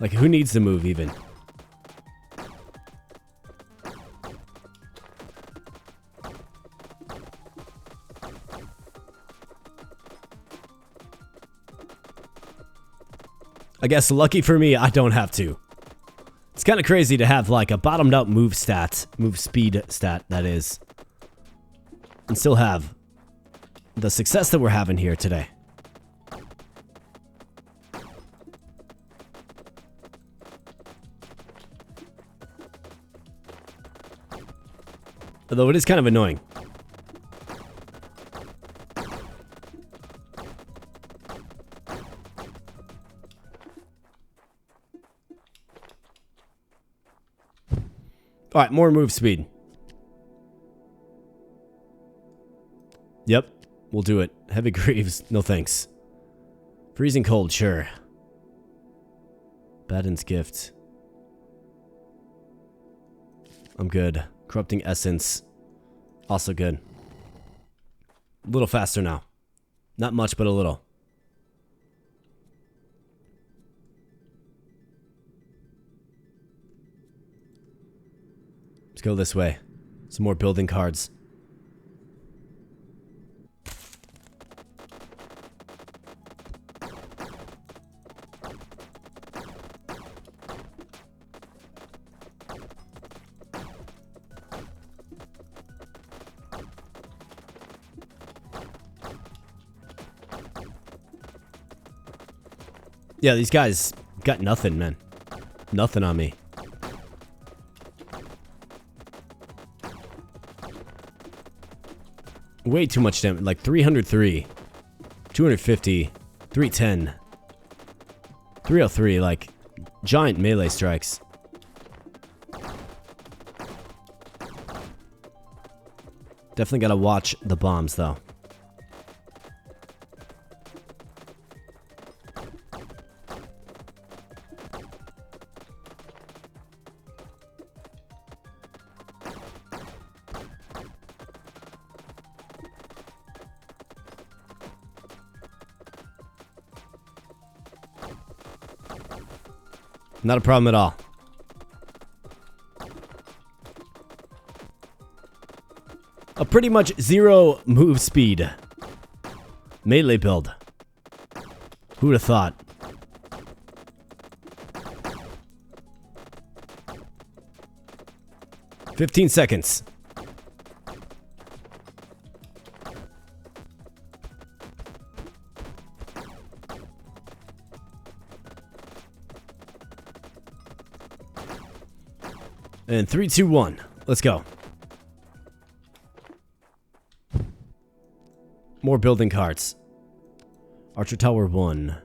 Like, who needs to move even? I guess lucky for me, I don't have to. It's kind of crazy to have like a bottomed out move stat, move speed stat that is, and still have the success that we're having here today. Although it is kind of annoying. Alright, more move speed. Yep, we'll do it. Heavy Greaves, no thanks. Freezing Cold, sure. Baden's Gift. I'm good. Corrupting Essence, also good. A little faster now. Not much, but a little. Let's go this way. Some more building cards. Yeah, these guys got nothing, man. Nothing on me. Way too much damage. Like 303, 250, 310, 303. Like giant melee strikes. Definitely gotta watch the bombs, though. Not a problem at all. A pretty much zero move speed melee build. Who would have thought? "15 seconds. And 3, 2, 1. Let's go. More building carts. Archer Tower 1. I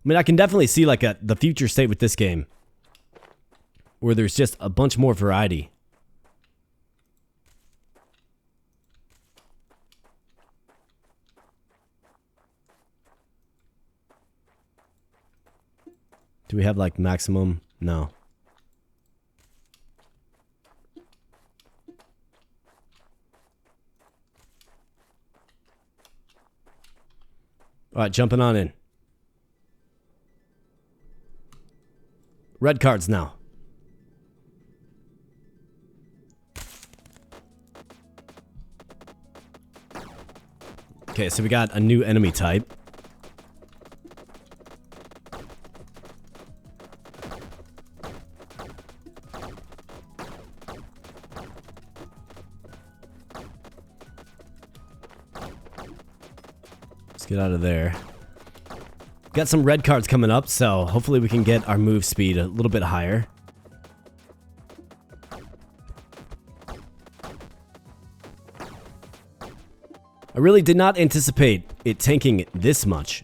mean, I can definitely see like the future state with this game, where there's just a bunch more variety. Do we have like maximum? No. All right, jumping on in. Red cards now. Okay, so we got a new enemy type. Let's get out of there. Got some red cards coming up, so hopefully we can get our move speed a little bit higher. I really did not anticipate it tanking this much.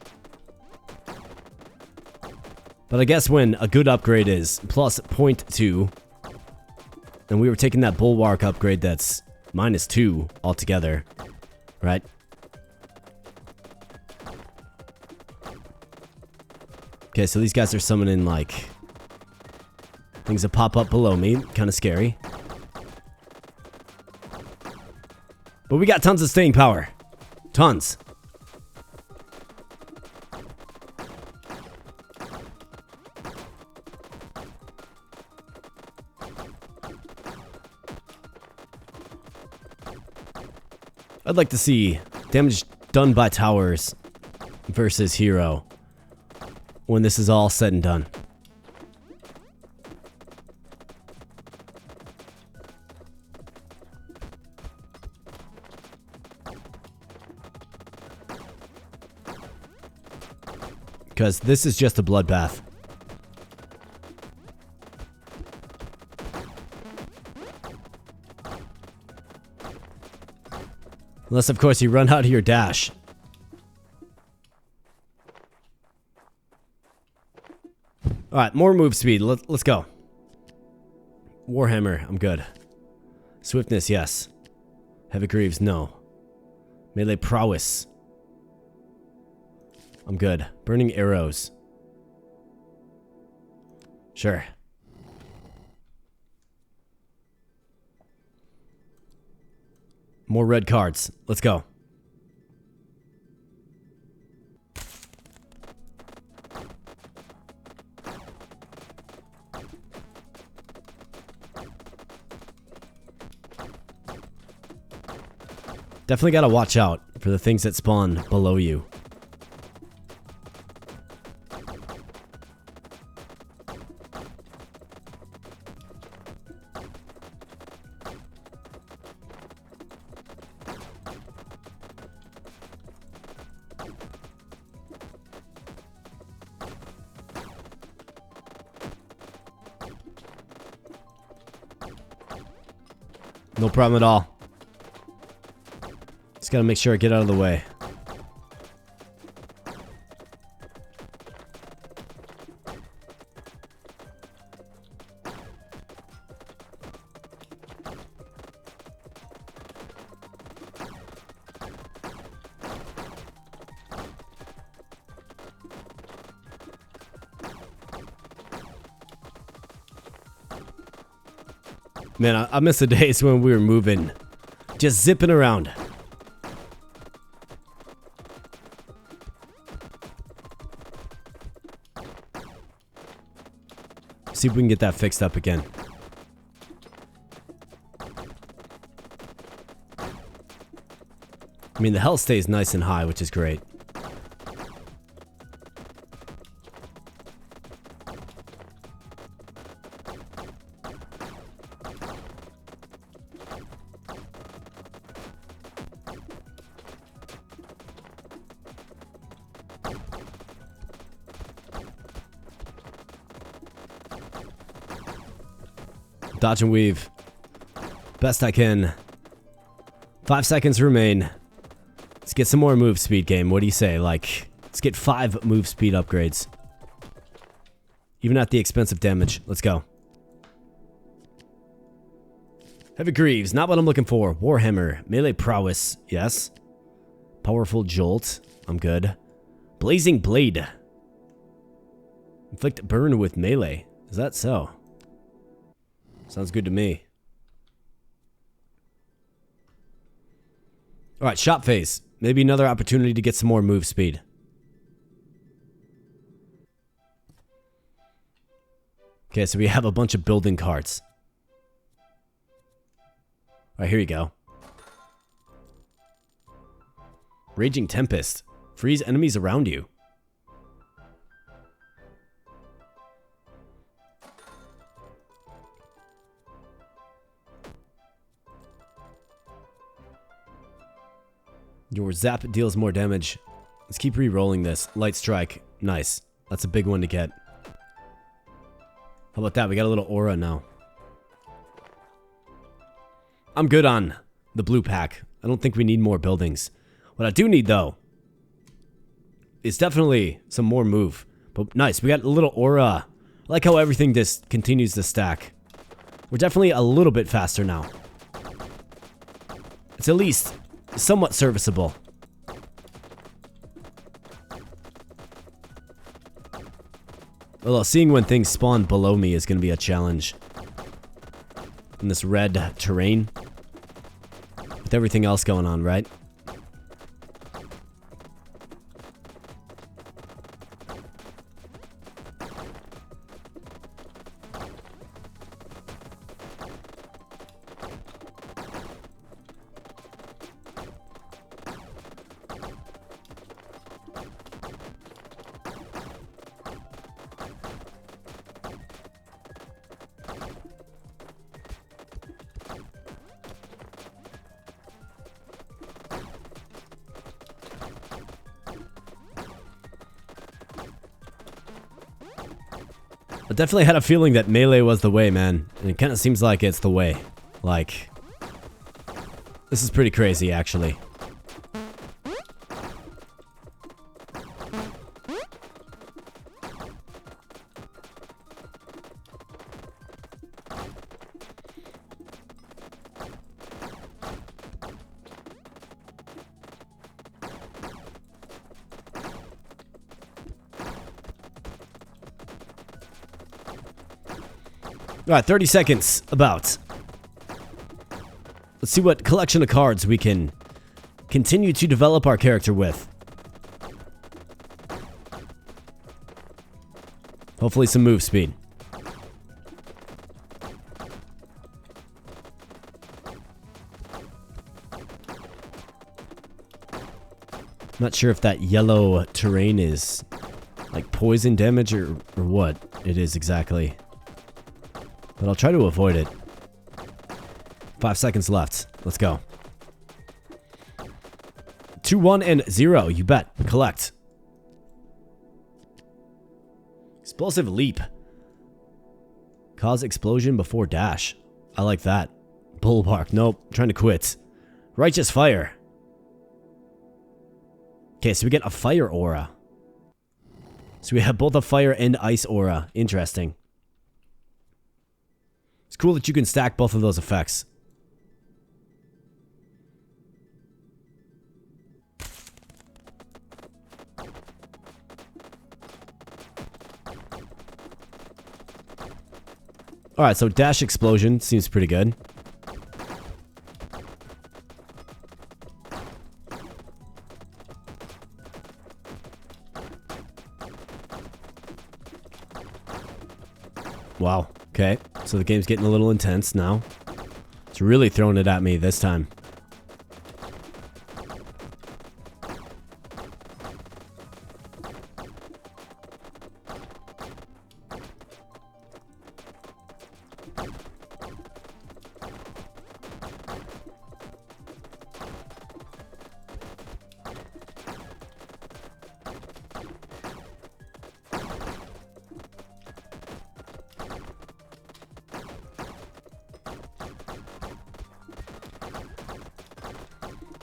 But I guess when a good upgrade is plus 0.2, and we were taking that bulwark upgrade that's -2 altogether, right? Okay, so these guys are summoning, like, things that pop up below me. Kind of scary. But we got tons of staying power. Tons. I'd like to see damage done by towers versus hero when this is all said and done. Because this is just a bloodbath. Unless, of course, you run out of your dash. Alright, more move speed. Let's go. Warhammer, I'm good. Swiftness, yes. Heavy Greaves, no. Melee prowess. I'm good. Burning arrows. Sure. More red cards. Let's go. Definitely gotta watch out for the things that spawn below you. No problem at all. Just gotta make sure I get out of the way. Man, I miss the days when we were moving. Just zipping around. See if we can get that fixed up again. I mean, the health stays nice and high, which is great. Dodge and weave. Best I can. 5 seconds remain. Let's get some more move speed, game. What do you say? Like, let's get 5 move speed upgrades. Even at the expense of damage. Let's go. Heavy Greaves. Not what I'm looking for. Warhammer. Melee prowess. Yes. Powerful jolt. I'm good. Blazing blade. Inflict burn with melee. Is that so? Sounds good to me. Alright, shop phase. Maybe another opportunity to get some more move speed. Okay, so we have a bunch of building carts. Alright, here you go. Raging Tempest. Freeze enemies around you. Your zap deals more damage. Let's keep re-rolling this. Light strike. Nice. That's a big one to get. How about that? We got a little aura now. I'm good on the blue pack. I don't think we need more buildings. What I do need, though, is definitely some more move. But nice. We got a little aura. I like how everything just continues to stack. We're definitely a little bit faster now. It's at least somewhat serviceable. Although seeing when things spawn below me is going to be a challenge. In this red terrain. With everything else going on, right? I definitely had a feeling that melee was the way, man. And it kind of seems like it's the way. Like, this is pretty crazy, actually. Alright, 30 seconds, about. Let's see what collection of cards we can continue to develop our character with. Hopefully some move speed. Not sure if that yellow terrain is like poison damage or what it is exactly. But I'll try to avoid it. 5 seconds left. Let's go. 2, 1, and 0. You bet. Collect. Explosive leap. Cause explosion before dash. I like that. Bulwark. Nope. Trying to quit. Righteous fire. Okay, so we get a fire aura. So we have both a fire and ice aura. Interesting. It's cool that you can stack both of those effects. Alright, so dash explosion seems pretty good. Wow. Okay. So the game's getting a little intense now. It's really throwing it at me this time.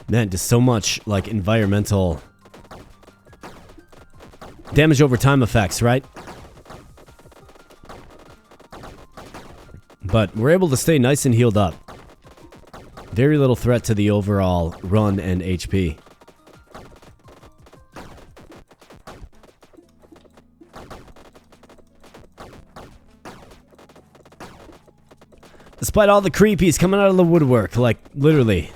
Man, just so much, like, environmental damage over time effects, right? But we're able to stay nice and healed up. Very little threat to the overall run and HP. Despite all the creepies coming out of the woodwork, like, literally.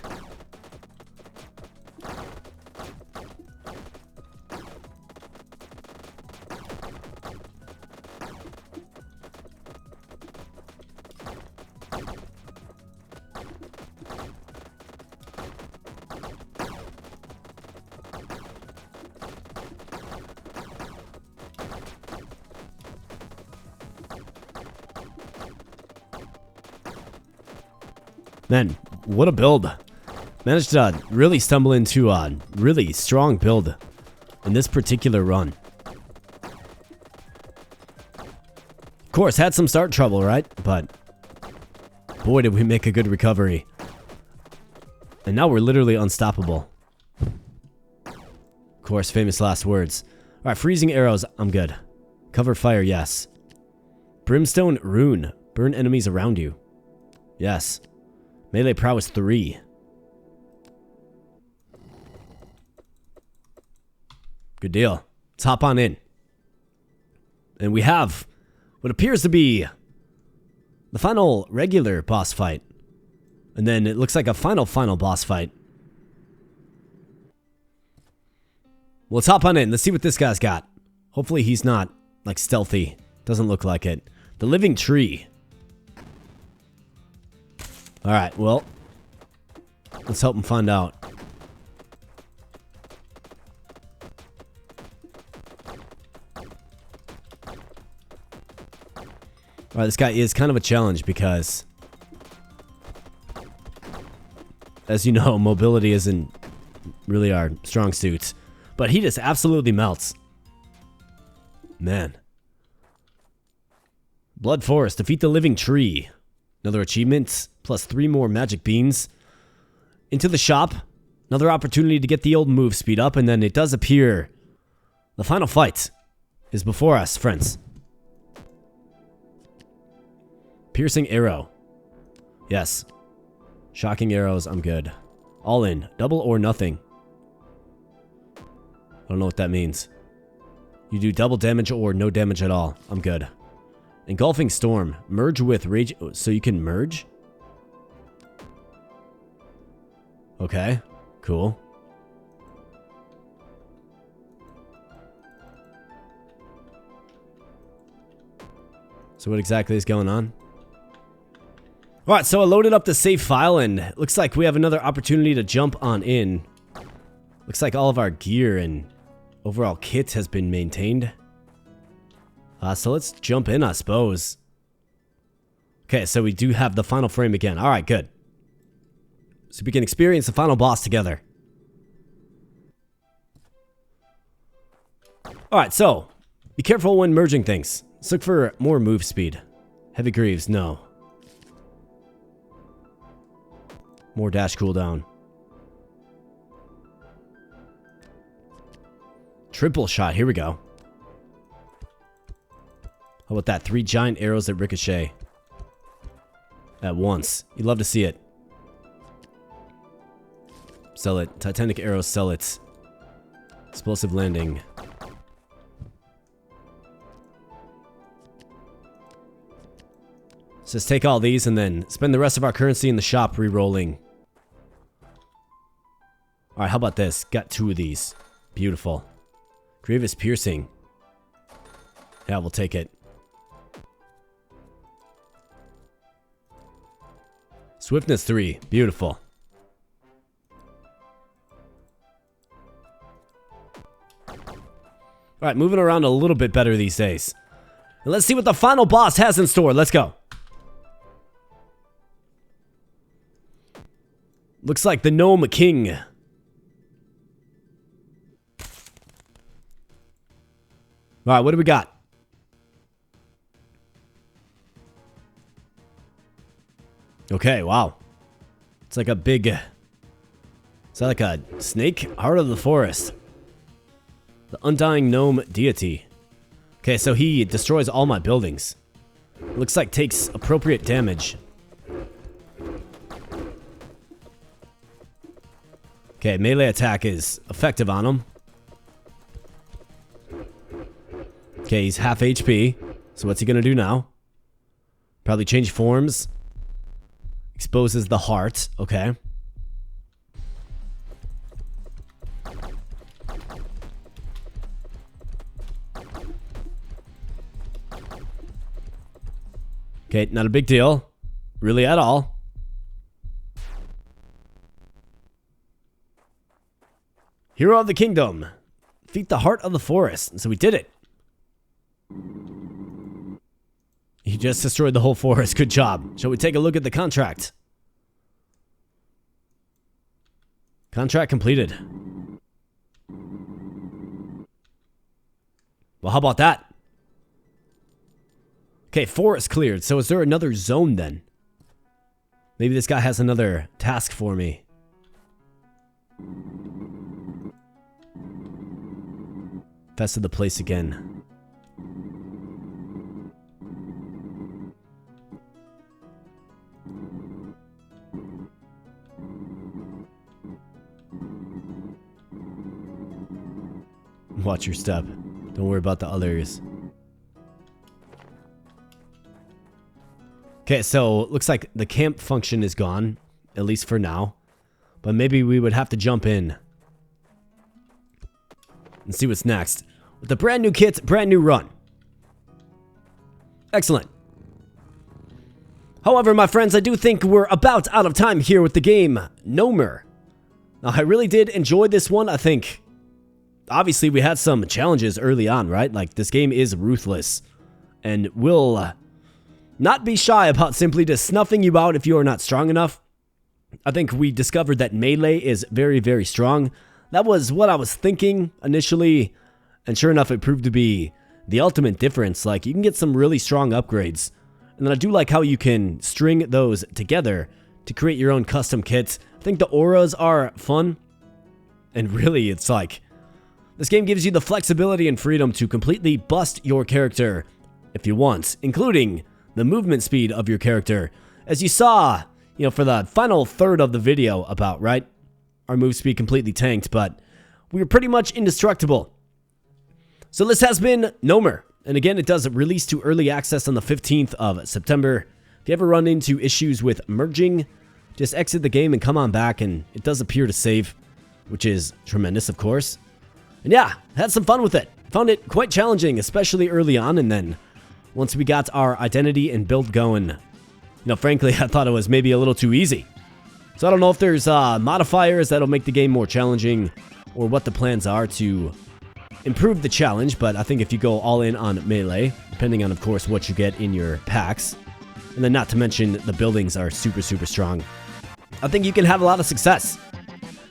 Man, what a build. Managed to really stumble into a really strong build in this particular run. Of course, had some start trouble, right? But boy, did we make a good recovery. And now we're literally unstoppable. Of course, famous last words. Alright, freezing arrows, I'm good. Cover fire, yes. Brimstone rune, burn enemies around you. Yes. Melee prowess 3. Good deal. Let's hop on in. And we have what appears to be the final regular boss fight. And then it looks like a final boss fight. Well, let's hop on in. Let's see what this guy's got. Hopefully he's not, like, stealthy. Doesn't look like it. The living tree. Alright, well, let's help him find out. Alright, this guy is kind of a challenge because, as you know, mobility isn't really our strong suit. But he just absolutely melts. Man. Blood Forest, defeat the living tree. Another achievement, plus 3 more magic beans. Into the shop. Another opportunity to get the old move speed up, and then it does appear the final fight is before us, friends. Piercing arrow. Yes. Shocking arrows, I'm good. All in. Double or nothing. I don't know what that means. You do double damage or no damage at all. I'm good. Engulfing storm. Merge with rage. So you can merge? Okay. Cool. So what exactly is going on? Alright, so I loaded up the save file and it looks like we have another opportunity to jump on in. Looks like all of our gear and overall kit has been maintained. So let's jump in, I suppose. Okay, so we do have the final frame again. Alright, good. So we can experience the final boss together. Alright, so be careful when merging things. Let's look for more move speed. Heavy greaves, no. More dash cooldown. Triple shot, here we go. How about that? 3 giant arrows that ricochet at once. You'd love to see it. Sell it. Titanic arrows, sell it. Explosive landing. Let's just take all these and then spend the rest of our currency in the shop re-rolling. Alright, how about this? Got 2 of these. Beautiful. Grievous piercing. Yeah, we'll take it. Swiftness 3. Beautiful. Alright, moving around a little bit better these days. And let's see what the final boss has in store. Let's go. Looks like the Gnome King. Alright, what do we got? Okay, wow. It's like a big... Is that like a snake? Heart of the forest. The undying gnome deity. Okay, so he destroys all my buildings. Looks like takes appropriate damage. Okay, melee attack is effective on him. Okay, he's half HP. So what's he gonna do now? Probably change forms. Exposes the heart. Okay. Okay, not a big deal. Really at all. Hero of the kingdom. Defeat the heart of the forest. And so we did it. He just destroyed the whole forest. Good job. Shall we take a look at the contract? Contract completed. Well, how about that? Okay, forest cleared. So is there another zone then? Maybe this guy has another task for me. Infested the place again. Watch your step. Don't worry about the others. Okay, so looks like the camp function is gone, at least for now. But maybe we would have to jump in and see what's next. With a brand new kit, brand new run. Excellent. However, my friends, I do think we're about out of time here with the game Gnomer. Now, I really did enjoy this one. I think, obviously, we had some challenges early on, right? Like, this game is ruthless and will not be shy about simply just snuffing you out if you are not strong enough. I think we discovered that melee is very, very strong. That was what I was thinking initially, and sure enough, it proved to be the ultimate difference. Like, you can get some really strong upgrades, and then I do like how you can string those together to create your own custom kits. I think the auras are fun, and really, it's like, this game gives you the flexibility and freedom to completely bust your character if you want, including the movement speed of your character. As you saw, you know, for the final third of the video about, right? Our move speed completely tanked, but we were pretty much indestructible. So this has been Gnomer. And again, it does release to early access on the 15th of September. If you ever run into issues with merging, just exit the game and come on back, and it does appear to save, which is tremendous, of course. And yeah, had some fun with it. Found it quite challenging, especially early on, and then once we got our identity and build going, you know, frankly, I thought it was maybe a little too easy. So I don't know if there's modifiers that'll make the game more challenging, or what the plans are to improve the challenge, but I think if you go all in on melee, depending on, of course, what you get in your packs, and then not to mention the buildings are super, super strong, I think you can have a lot of success.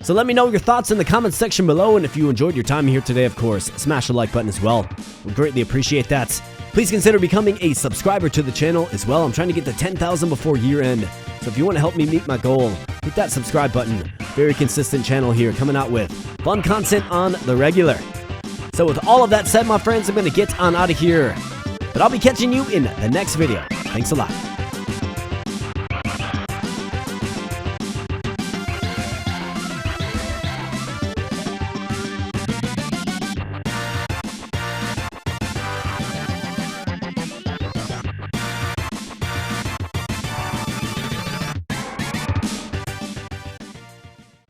So let me know your thoughts in the comments section below, and if you enjoyed your time here today, of course, smash the like button as well. We'll greatly appreciate that. Please consider becoming a subscriber to the channel as well. I'm trying to get to 10,000 before year end, so if you want to help me meet my goal, hit that subscribe button. Very consistent channel here, coming out with fun content on the regular. So with all of that said, my friends, I'm going to get on out of here, but I'll be catching you in the next video. Thanks a lot.